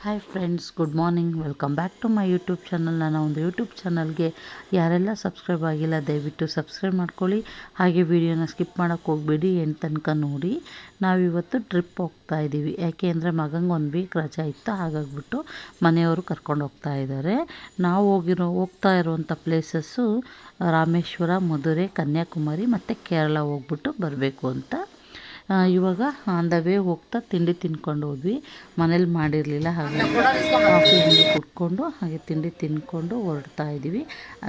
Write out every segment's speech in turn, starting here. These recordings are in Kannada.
Hi friends, good morning. Welcome back to my YouTube channel. ನನ್ನ ಒಂದು ಯೂಟ್ಯೂಬ್ ಚಾನಲ್ಗೆ ಯಾರೆಲ್ಲ ಸಬ್ಸ್ಕ್ರೈಬ್ ಆಗಿಲ್ಲ ದಯವಿಟ್ಟು ಸಬ್ಸ್ಕ್ರೈಬ್ ಮಾಡ್ಕೊಳ್ಳಿ. ಹಾಗೆ ವಿಡಿಯೋನ ಸ್ಕಿಪ್ ಮಾಡೋಕ್ಕೆ ಹೋಗಬೇಡಿ, ಏನು ತನಕ ನೋಡಿ. ನಾವಿವತ್ತು ಟ್ರಿಪ್ ಹೋಗ್ತಾ ಇದ್ದೀವಿ. ಯಾಕೆ ಅಂದರೆ ಮಗಂಗೆ 1 ವೀಕ್ ರಜೆ ಇತ್ತು, ಹಾಗಾಗ್ಬಿಟ್ಟು ಮನೆಯವರು ಕರ್ಕೊಂಡು ಹೋಗ್ತಾ ಇದ್ದಾರೆ. ನಾವು ಹೋಗ್ತಾ ಇರುವಂಥ ಪ್ಲೇಸಸ್ಸು ರಾಮೇಶ್ವರ, ಮಧುರೆ, ಕನ್ಯಾಕುಮಾರಿ ಮತ್ತು ಕೇರಳ ಹೋಗ್ಬಿಟ್ಟು ಬರಬೇಕು ಅಂತ. ಇವಾಗ ಆನ್ ದ ವೇ ಹೋಗ್ತಾ ತಿಂಡಿ ತಿನ್ಕೊಂಡು ಹೋದ್ವಿ. ಮನೇಲಿ ಮಾಡಿರಲಿಲ್ಲ, ಹಾಗಾಗಿ ಕಾಫಿ ಕುಟ್ಕೊಂಡು ಹಾಗೆ ತಿಂಡಿ ತಿಂದ್ಕೊಂಡು ಹೊರಡ್ತಾ ಇದ್ದೀವಿ.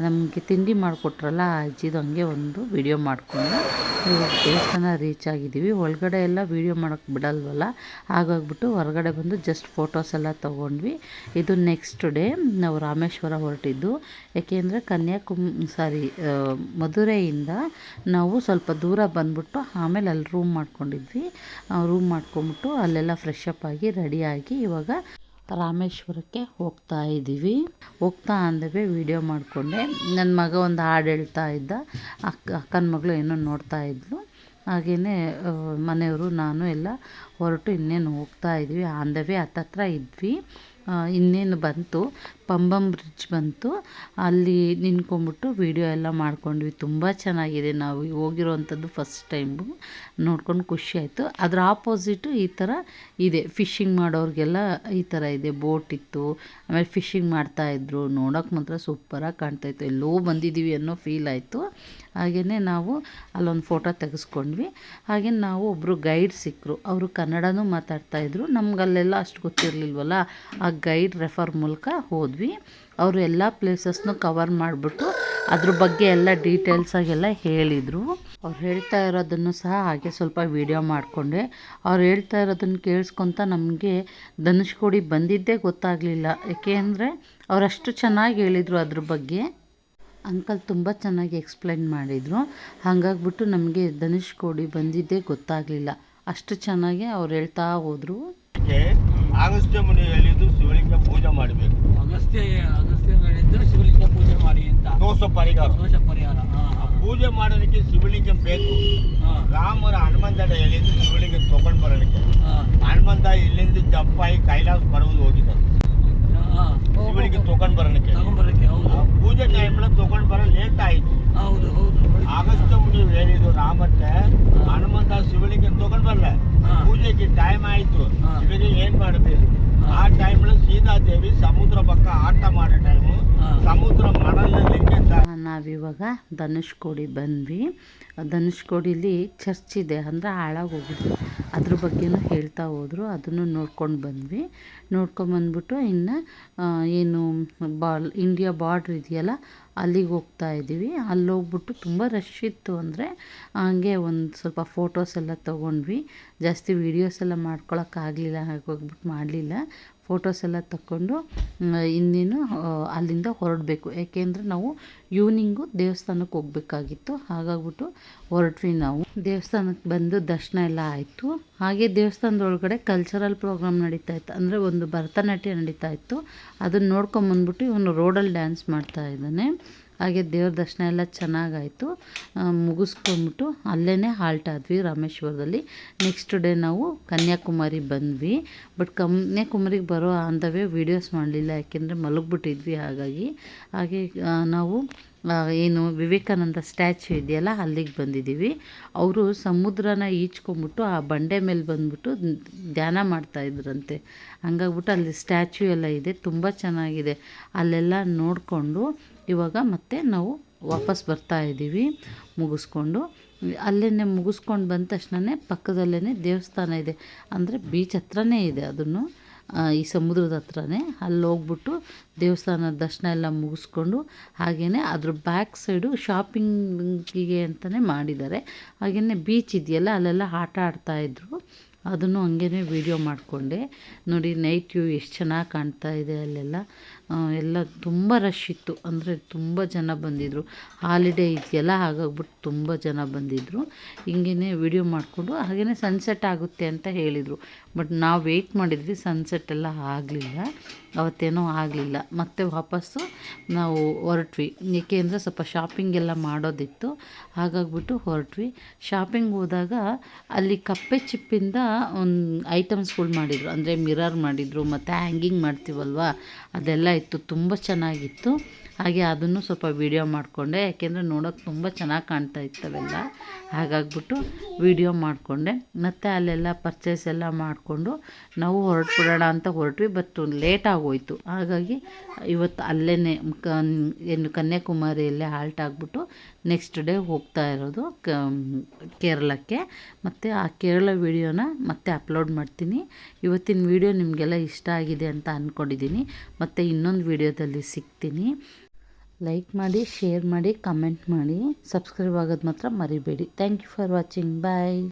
ನಮಗೆ ತಿಂಡಿ ಮಾಡಿಕೊಟ್ರಲ್ಲ ಆ ಅಜ್ಜಿದು, ಹಂಗೆ ಒಂದು ವಿಡಿಯೋ ಮಾಡಿಕೊಂಡು ಇವಾಗ ದೇವಸ್ಥಾನ ರೀಚ್ ಆಗಿದ್ದೀವಿ. ಒಳಗಡೆ ಎಲ್ಲ ವೀಡಿಯೋ ಮಾಡೋಕ್ಕೆ ಬಿಡಲ್ವಲ್ಲ, ಹಾಗಾಗ್ಬಿಟ್ಟು ಹೊರಗಡೆ ಬಂದು ಜಸ್ಟ್ ಫೋಟೋಸ್ ಎಲ್ಲ ತೊಗೊಂಡ್ವಿ. ಇದು ನೆಕ್ಸ್ಟ್ ಡೇ ನಾವು ರಾಮೇಶ್ವರ ಹೊರಟಿದ್ದು. ಏಕೆಂದರೆ ಮಧುರೆಯಿಂದ ನಾವು ಸ್ವಲ್ಪ ದೂರ ಬಂದ್ಬಿಟ್ಟು ಆಮೇಲೆ ಅಲ್ಲಿ ರೂಮ್ ಮಾಡ್ಕೊಂಬಿಟ್ಟು ಅಲ್ಲೆಲ್ಲ ಫ್ರೆಶ್ ಅಪ್ ಆಗಿ ರೆಡಿಯಾಗಿ ಇವಾಗ ರಾಮೇಶ್ವರಕ್ಕೆ ಹೋಗ್ತಾ ಇದ್ದೀವಿ. ಹೋಗ್ತಾ ಅಂದವೇ ವಿಡಿಯೋ ಮಾಡಿಕೊಂಡೆ. ನನ್ನ ಮಗ ಒಂದು ಹಾಡು ಹೇಳ್ತಾ ಇದ್ದ, ಅಕ್ಕನ ಮಗಳು ಏನೋ ನೋಡ್ತಾ ಇದ್ಲು. ಹಾಗೆಯೇ ಮನೆಯವರು ನಾನು ಎಲ್ಲ ಹೊರಟು ಇನ್ನೇನು ಹೋಗ್ತಾ ಇದ್ವಿ. ಆನ್ ದ ವೇ ಹತ್ತತ್ರ ಇದ್ವಿ. ಇನ್ನೇನು ಬಂತು, ಪಂಬಂ ಬ್ರಿಡ್ಜ್ ಬಂತು. ಅಲ್ಲಿ ನಿಂತ್ಕೊಂಡ್ಬಿಟ್ಟು ವೀಡಿಯೋ ಎಲ್ಲ ಮಾಡ್ಕೊಂಡ್ವಿ. ತುಂಬ ಚೆನ್ನಾಗಿದೆ. ನಾವು ಹೋಗಿರೋವಂಥದ್ದು ಫಸ್ಟ್ ಟೈಮು, ನೋಡ್ಕೊಂಡು ಖುಷಿ ಆಯಿತು. ಅದರ ಆಪೋಸಿಟು ಈ ಥರ ಇದೆ, ಫಿಶಿಂಗ್ ಮಾಡೋರಿಗೆಲ್ಲ ಈ ಥರ ಇದೆ. ಬೋಟ್ ಇತ್ತು, ಆಮೇಲೆ ಫಿಶಿಂಗ್ ಮಾಡ್ತಾಯಿದ್ರು. ನೋಡೋಕೆ ಮಾತ್ರ ಸೂಪರಾಗಿ ಕಾಣ್ತಾಯಿತ್ತು. ಎಲ್ಲೋ ಬಂದಿದ್ದೀವಿ ಅನ್ನೋ ಫೀಲ್ ಆಯಿತು. ಹಾಗೆಯೇ ನಾವು ಅಲ್ಲೊಂದು ಫೋಟೋ ತೆಗೆಸ್ಕೊಂಡ್ವಿ. ಹಾಗೆ ನಾವು ಒಬ್ಬರು ಗೈಡ್ ಸಿಕ್ಕರು. ಅವರು ಕನ್ನಡನೂ ಮಾತಾಡ್ತಾಯಿದ್ರು. ನಮ್ಗೆ ಅಲ್ಲೆಲ್ಲ ಅಷ್ಟು ಗೊತ್ತಿರಲಿಲ್ವಲ್ಲ, ಆ ಗೈಡ್ ರೆಫರ್ ಮೂಲಕ ಹೋದ್ವಿ. ಅವರು ಎಲ್ಲ ಪ್ಲೇಸಸ್ನೂ ಕವರ್ ಮಾಡಿಬಿಟ್ಟು ಅದ್ರ ಬಗ್ಗೆ ಎಲ್ಲ ಡೀಟೇಲ್ಸಾಗೆಲ್ಲ ಹೇಳಿದರು. ಅವ್ರು ಹೇಳ್ತಾ ಇರೋದನ್ನು ಸಹ ಹಾಗೆ ಸ್ವಲ್ಪ ವೀಡಿಯೋ ಮಾಡಿಕೊಂಡೆ. ಅವ್ರು ಹೇಳ್ತಾ ಇರೋದನ್ನು ಕೇಳಿಸ್ಕೊತ ನಮಗೆ ಧನುಷ್ಕೋಡಿ ಬಂದಿದ್ದೇ ಗೊತ್ತಾಗಲಿಲ್ಲ. ಏಕೆ ಅಂದರೆ ಅವರಷ್ಟು ಚೆನ್ನಾಗಿ ಹೇಳಿದರು ಅದ್ರ ಬಗ್ಗೆ. ಅಂಕಲ್ ತುಂಬ ಚೆನ್ನಾಗಿ ಎಕ್ಸ್ಪ್ಲೈನ್ ಮಾಡಿದರು. ಹಾಗಾಗ್ಬಿಟ್ಟು ನಮಗೆ ಧನುಷ್ಕೋಡಿ ಬಂದಿದ್ದೇ ಗೊತ್ತಾಗಲಿಲ್ಲ. ಅಷ್ಟು ಚೆನ್ನಾಗಿ ಅವ್ರು ಹೇಳ್ತಾ ಹೋದರು. ಅಗಸ್ತ್ಯ ಮುನಿ ಹೇಳಿದ್ದು ಶಿವಲಿಂಗ ಪೂಜೆ ಮಾಡಬೇಕು. ಅಗಸ್ತ್ಯ ಹೇಳಿದ್ದು ಶಿವಲಿಂಗ ಪೂಜೆ ಮಾಡಿ ಅಂತ. ದೋಷ ಪರಿಹಾರ. ಪೂಜೆ ಮಾಡೋದಕ್ಕೆ ಶಿವಲಿಂಗ ಬೇಕು. ರಾಮರ ಹನುಮಂತ ಹೇಳಿದ್ದು ಶಿವಲಿಂಗ ತಗೊಂಡು ಬರೋದಕ್ಕೆ. ಹನುಮಂತ ಇಲ್ಲಿಂದ ಜಪ್ಪಾಯಿ ಕೈಲಾಸ ಬರುವುದು ಹೋಗಿದ್ದಾರೆ ಶಿವಲಿಂಗ ತಗೊಂಡು ಬರೋದಕ್ಕೆ. ಪೂಜೆ ಟೈಮ್ನಲ್ಲಿ ತಗೊಂಡು ಬರೋ ಲೇಟ್ ಆಯಿತು. ಅಗಸ್ತ್ಯ ಮುನಿ ಹೇಳಿದ್ದು ರಾಮಕ್ಕೆ, ಹನುಮಂತ ಶಿವಲಿಂಗ ತಗೊಂಡು ಬರಲ್ಲ, ಪೂಜೆಗೆ ಟೈಮ್ ಆಯಿತು, ಶಿವಲಿಂಗ ಏನು ಮಾಡಬೇಕು? ಆ ಟೈಮ್ನಲ್ಲಿ ಸೀತಾದೇವಿ ಸಮುದ್ರ ಪಕ್ಕ ಆಟ ಮಾಡೋ ಟೈಮು, ಸಮುದ್ರ ಮರಳಲ್ಲಿ ನಾವಿವಾಗ ಧನುಷ್ಕೋಡಿ ಬಂದ್ವಿ. ಧನುಷ್ಕೋಡಿಲಿ ಚರ್ಚ್ ಇದೆ, ಅಂದರೆ ಹಾಳಾಗೋಗಿದ್ದು, ಅದ್ರ ಬಗ್ಗೆನೂ ಹೇಳ್ತಾ ಹೋದರು. ಅದನ್ನು ನೋಡ್ಕೊಂಡು ಬಂದ್ವಿ. ನೋಡ್ಕೊಂಬಂದ್ಬಿಟ್ಟು ಇನ್ನು ಏನು ಇಂಡಿಯಾ ಬಾರ್ಡ್ರ್ ಇದೆಯಲ್ಲ, ಅಲ್ಲಿಗೆ ಹೋಗ್ತಾ ಇದ್ದೀವಿ. ಅಲ್ಲಿ ಹೋಗ್ಬಿಟ್ಟು ತುಂಬ ರಶ್ ಇತ್ತು. ಅಂದರೆ ಹಂಗೆ ಒಂದು ಸ್ವಲ್ಪ ಫೋಟೋಸ್ ಎಲ್ಲ ತೊಗೊಂಡ್ವಿ. ಜಾಸ್ತಿ ವೀಡಿಯೋಸ್ ಎಲ್ಲ ಮಾಡ್ಕೊಳಕ್ಕಾಗಲಿಲ್ಲ, ಹಾಗೋಗ್ಬಿಟ್ಟು ಮಾಡಲಿಲ್ಲ. ಫೋಟೋಸ್ ಎಲ್ಲ ತಗೊಂಡು ಇನ್ನೇನು ಅಲ್ಲಿಂದ ಹೊರಡಬೇಕು. ಏಕೆಂದರೆ ನಾವು ಈವ್ನಿಂಗು ದೇವಸ್ಥಾನಕ್ಕೆ ಹೋಗ್ಬೇಕಾಗಿತ್ತು. ಹಾಗಾಗ್ಬಿಟ್ಟು ಹೊರಟ್ವಿ. ನಾವು ದೇವಸ್ಥಾನಕ್ಕೆ ಬಂದು ದರ್ಶನ ಎಲ್ಲ ಆಯಿತು. ಹಾಗೆ ದೇವಸ್ಥಾನದೊಳಗಡೆ ಕಲ್ಚರಲ್ ಪ್ರೋಗ್ರಾಮ್ ನಡೀತಾ ಇತ್ತು, ಅಂದರೆ ಒಂದು ಭರತನಾಟ್ಯ ನಡೀತಾ ಇತ್ತು. ಅದನ್ನು ನೋಡ್ಕೊಂಬಂದ್ಬಿಟ್ಟು ಇವನು ರೋಡಲ್ಲಿ ಡ್ಯಾನ್ಸ್ ಮಾಡ್ತಾ ಇದ್ದಾನೆ. ಹಾಗೆ ದೇವ್ರ ದರ್ಶನ ಎಲ್ಲ ಚೆನ್ನಾಗಾಯಿತು. ಮುಗಿಸ್ಕೊಂಡ್ಬಿಟ್ಟು ಅಲ್ಲೇ ಹಾಲ್ಟ್ ಆದ್ವಿ ರಾಮೇಶ್ವರದಲ್ಲಿ. ನೆಕ್ಸ್ಟ್ ಡೇ ನಾವು ಕನ್ಯಾಕುಮಾರಿ ಬಂದ್ವಿ. ಬಟ್ ಕನ್ಯಾಕುಮಾರಿಗೆ ಬರೋ ಆನ್ ದ ವೇ ವೀಡಿಯೋಸ್ ಮಾಡಲಿಲ್ಲ, ಯಾಕೆಂದರೆ ಮಲಗಿಬಿಟ್ಟಿದ್ವಿ. ಹಾಗೆ ನಾವು ಏನು ವಿವೇಕಾನಂದ ಸ್ಟ್ಯಾಚ್ಯೂ ಇದೆಯಲ್ಲ, ಅಲ್ಲಿಗೆ ಬಂದಿದ್ದೀವಿ. ಅವರು ಸಮುದ್ರನ ಈಜ್ಕೊಂಬಿಟ್ಟು ಆ ಬಂಡೆ ಮೇಲೆ ಬಂದ್ಬಿಟ್ಟು ಧ್ಯಾನ ಮಾಡ್ತಾಯಿದ್ರಂತೆ. ಹಂಗಾಗ್ಬಿಟ್ಟು ಅಲ್ಲಿ ಸ್ಟ್ಯಾಚ್ಯೂ ಎಲ್ಲ ಇದೆ, ತುಂಬ ಚೆನ್ನಾಗಿದೆ. ಅಲ್ಲೆಲ್ಲ ನೋಡಿಕೊಂಡು ಇವಾಗ ಮತ್ತೆ ನಾವು ವಾಪಸ್ ಬರ್ತಾ ಇದ್ದೀವಿ ಮುಗಿಸ್ಕೊಂಡು. ಅಲ್ಲೇ ಮುಗಿಸ್ಕೊಂಡು ಬಂದ ತಕ್ಷಣವೇ ಪಕ್ಕದಲ್ಲೇ ದೇವಸ್ಥಾನ ಇದೆ, ಅಂದರೆ ಬೀಚ್ ಹತ್ರನೇ ಇದೆ. ಅದನ್ನು ಈ ಸಮುದ್ರದ ಹತ್ರನೇ ಅಲ್ಲಿ ಹೋಗ್ಬಿಟ್ಟು ದೇವಸ್ಥಾನದ ದರ್ಶನ ಎಲ್ಲ ಮುಗಿಸ್ಕೊಂಡು, ಹಾಗೆಯೇ ಅದ್ರ ಬ್ಯಾಕ್ ಸೈಡು ಶಾಪಿಂಗಿಗೆ ಅಂತಲೇ ಮಾಡಿದ್ದಾರೆ. ಹಾಗೆಯೇ ಬೀಚ್ ಇದೆಯಲ್ಲ, ಅಲ್ಲೆಲ್ಲ ಆಟ ಆಡ್ತಾಯಿದ್ರು. ಅದನ್ನು ಹಂಗೇ ವೀಡಿಯೋ ಮಾಡಿಕೊಂಡೆ. ನೋಡಿ ನೈಟ್ ವ್ಯೂ ಎಷ್ಟು ಚೆನ್ನಾಗಿ ಕಾಣ್ತಾ ಇದೆ. ಅಲ್ಲೆಲ್ಲ ಎಲ್ಲ ತುಂಬ ರಶ್ ಇತ್ತು, ಅಂದರೆ ತುಂಬ ಜನ ಬಂದಿದ್ದರು. ಹಾಲಿಡೇ ಇದೆಯಲ್ಲ, ಹಾಗಾಗ್ಬಿಟ್ಟು ತುಂಬ ಜನ ಬಂದಿದ್ದರು. ಹಿಂಗೇ ವಿಡಿಯೋ ಮಾಡಿಕೊಂಡು ಹಾಗೆಯೇ ಸನ್ಸೆಟ್ ಆಗುತ್ತೆ ಅಂತ ಹೇಳಿದರು. ಬಟ್ ನಾವು ವೆಯ್ಟ್ ಮಾಡಿದ್ವಿ, ಸನ್ಸೆಟ್ ಎಲ್ಲ ಆಗಲಿಲ್ಲ, ಅವತ್ತೇನೋ ಆಗಲಿಲ್ಲ. ಮತ್ತೆ ವಾಪಸ್ಸು ನಾವು ಹೊರಟ್ವಿ, ಏಕೆಂದರೆ ಸ್ವಲ್ಪ ಶಾಪಿಂಗ್ ಎಲ್ಲ ಮಾಡೋದಿತ್ತು, ಹಾಗಾಗ್ಬಿಟ್ಟು ಹೊರಟ್ವಿ. ಶಾಪಿಂಗ್ ಹೋದಾಗ ಅಲ್ಲಿ ಕಪ್ಪೆ ಚಿಪ್ಪಿಂದ ಒಂದು ಐಟಮ್ಸ್ಗಳು ಮಾಡಿದರು, ಅಂದರೆ ಮಿರರ್ ಮಾಡಿದರು, ಮತ್ತು ಹ್ಯಾಂಗಿಂಗ್ ಮಾಡ್ತೀವಲ್ವ ಅದೆಲ್ಲ ಇತ್ತು, ತುಂಬ ಚೆನ್ನಾಗಿತ್ತು. ಹಾಗೆ ಅದನ್ನು ಸ್ವಲ್ಪ ವೀಡಿಯೋ ಮಾಡಿಕೊಂಡೆ, ಯಾಕೆಂದರೆ ನೋಡೋಕೆ ತುಂಬ ಚೆನ್ನಾಗಿ ಕಾಣ್ತಾ ಇತ್ತವೆಲ್ಲ, ಹಾಗಾಗ್ಬಿಟ್ಟು ವೀಡಿಯೋ ಮಾಡಿಕೊಂಡೆ. ಮತ್ತು ಅಲ್ಲೆಲ್ಲ ಪರ್ಚೇಸ್ ಎಲ್ಲ ಮಾಡಿಕೊಂಡು ನಾವು ಹೊರಟ್ಬಿಡೋಣ ಅಂತ ಹೊರಟ್ವಿ. ಬಟ್ ಲೇಟ್ ಆಗೋಯಿತು, ಹಾಗಾಗಿ ಇವತ್ತು ಅಲ್ಲೇ ಏನು ಕನ್ಯಾಕುಮಾರಿಯಲ್ಲೇ ಹಾಲ್ಟ್ ಆಗಿಬಿಟ್ಟು ನೆಕ್ಸ್ಟ್ ಡೇ ಹೋಗ್ತಾ ಇರೋದು ಕೇರಳಕ್ಕೆ. ಮತ್ತು ಆ ಕೇರಳ ವೀಡಿಯೋನ ಮತ್ತೆ ಅಪ್ಲೋಡ್ ಮಾಡ್ತೀನಿ. ಇವತ್ತಿನ ವೀಡಿಯೋ ನಿಮಗೆಲ್ಲ ಇಷ್ಟ ಆಗಿದೆ ಅಂತ ಅಂದ್ಕೊಂಡಿದ್ದೀನಿ. ಮತ್ತು ಇನ್ನೊಂದು ವೀಡಿಯೋದಲ್ಲಿ ಸಿಗ್ತೀನಿ. ಲೈಕ್ ಮಾಡಿ, ಶೇರ್ ಮಾಡಿ, ಕಮೆಂಟ್ ಮಾಡಿ, ಸಬ್ಸ್ಕ್ರೈಬ್ ಆಗೋದು ಮಾತ್ರ ಮರಿಬೇಡಿ. Thank you for watching. Bye.